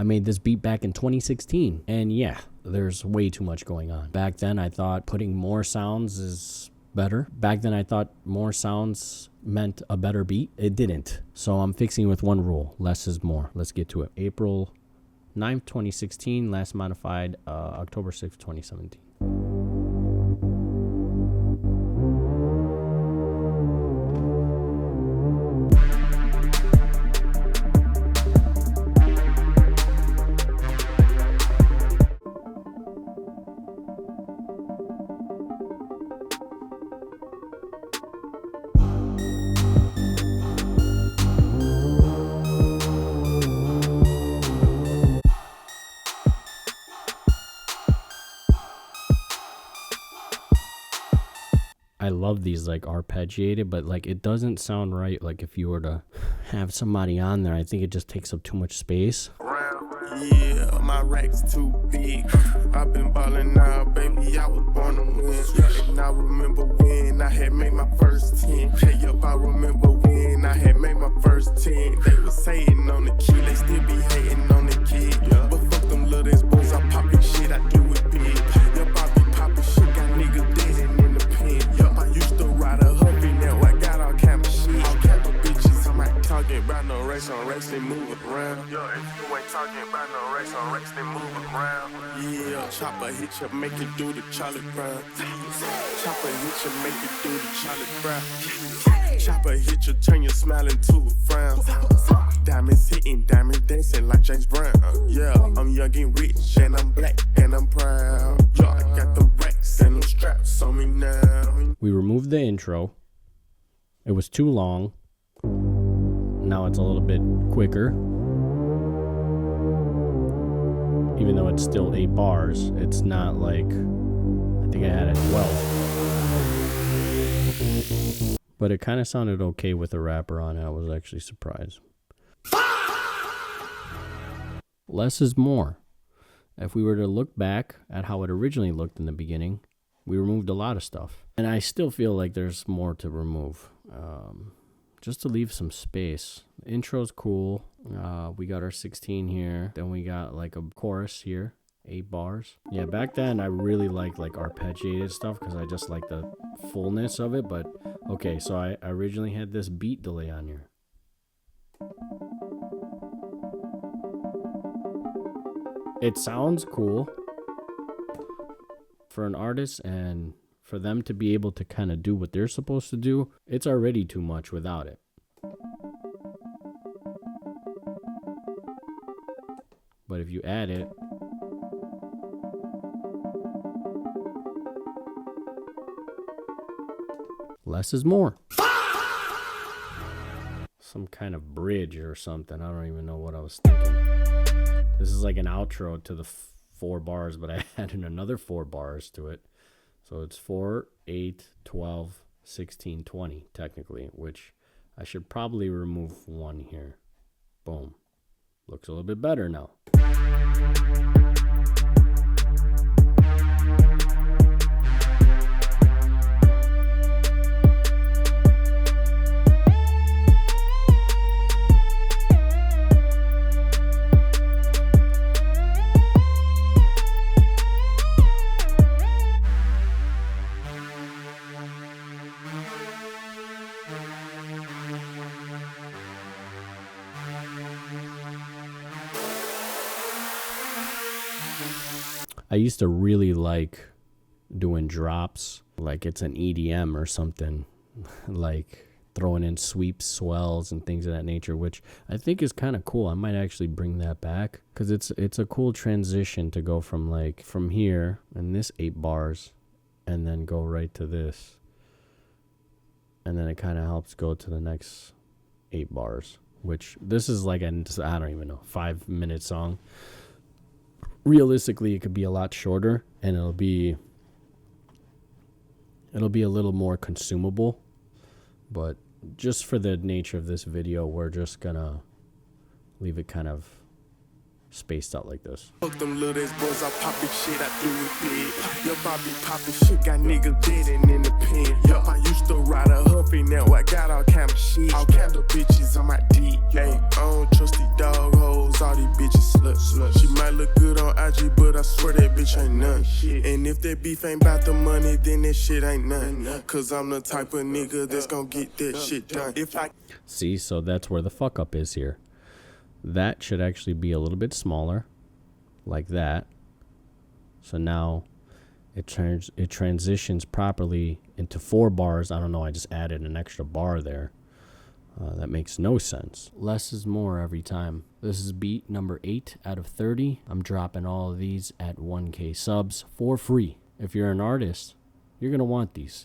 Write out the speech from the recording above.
made this beat back in 2016. And yeah, there's way too much going on. Back then, I thought putting more sounds is better. Back then, I thought more sounds meant a better beat. It didn't. So I'm fixing with one rule. Less is more. Let's get to it. April 9th, 2016. Last modified October 6th, 2017. I love these like arpeggiated, but like it doesn't sound right. Like if you were to have somebody on there, I think it just takes up too much space. Yeah, my rack's too big. I've been ballin' now, baby. I was born to win. And I remember when I had made my first 10. Hey, up, I remember when I had made my first 10. They was hating on the kid, they still be hating on the kid. But fuck them little ass boys, I poppin' shit, I do it big. Yup, I be poppin' shit, got niggas dead and in the pen. Yup, I used to ride a Huffy, now I got all kind of shit. All kind of bitches, I'm not talking about no race on race, they move around. Yo, if you ain't talking about no race on race, they move around. Yeah, chopper hit you, make you do the Charlie Brown. Chopper hit you, make you do the Charlie Brown. Chopper hit you, turn your smile into a frown. Diamonds hitting, diamonds dancing like James Brown. Yeah, I'm young and rich, and I'm black, and I'm proud. Yeah, I got the racks and them straps on me now. We removed the intro. It was too long. Now it's a little bit quicker. Even though it's still 8 bars, it's not like, I think I had it 12. But it kind of sounded okay with a rapper on it. I was actually surprised. Less is more. If we were to look back at how it originally looked in the beginning, we removed a lot of stuff. And I still feel like there's more to remove. Just to leave some space. The intro's cool. We got our 16 here. Then we got like a chorus here. 8 bars. Yeah, back then I really liked like arpeggiated stuff because I just like the fullness of it. But okay, so I originally had this beat delay on here. It sounds cool for an artist, and for them to be able to kind of do what they're supposed to do, it's already too much without it. But if you add it, less is more. Some kind of bridge or something. I don't even know what I was thinking. This is like an outro to the 4 bars, but I added another 4 bars to it. So it's 4, 8, 12, 16, 20, technically, which I should probably remove 1 here. Boom. Looks a little bit better now. I used to really like doing drops, like it's an EDM or something, like throwing in sweeps, swells, and things of that nature, which I think is kind of cool. I might actually bring that back because it's a cool transition to go from like from here and this 8 bars and then go right to this. And then it kind of helps go to the next 8 bars, which this is like I don't even know, 5-minute song. Realistically, it could be a lot shorter, and it'll be a little more consumable. But just for the nature of this video, we're just gonna leave it kind of spaced out like this. Fuck them little ass boys, I poppin' shit, I do it big. Yup, I be poppin' shit, got niggas dead and in the pen. Yup, I used to ride a Huffy, now I got all kind of shit. All kind of bitches on my dick. Hey, I don't trust these dog hoes. cause all these bitches sluts. She might look good on IG, but I swear that bitch ain't none. And if that beef ain't about the money, then that shit ain't none. Cause I'm the type of nigga that's gonna get that shit done. If I See, so that's where the fuck up is here. That should actually be a little bit smaller, like that. So now it transitions properly into 4 bars. I don't know, I just added an extra bar there. That makes no sense. Less is more every time. This is beat number 8 out of 30. I'm dropping all of these at 1K subs for free. If you're an artist, you're going to want these.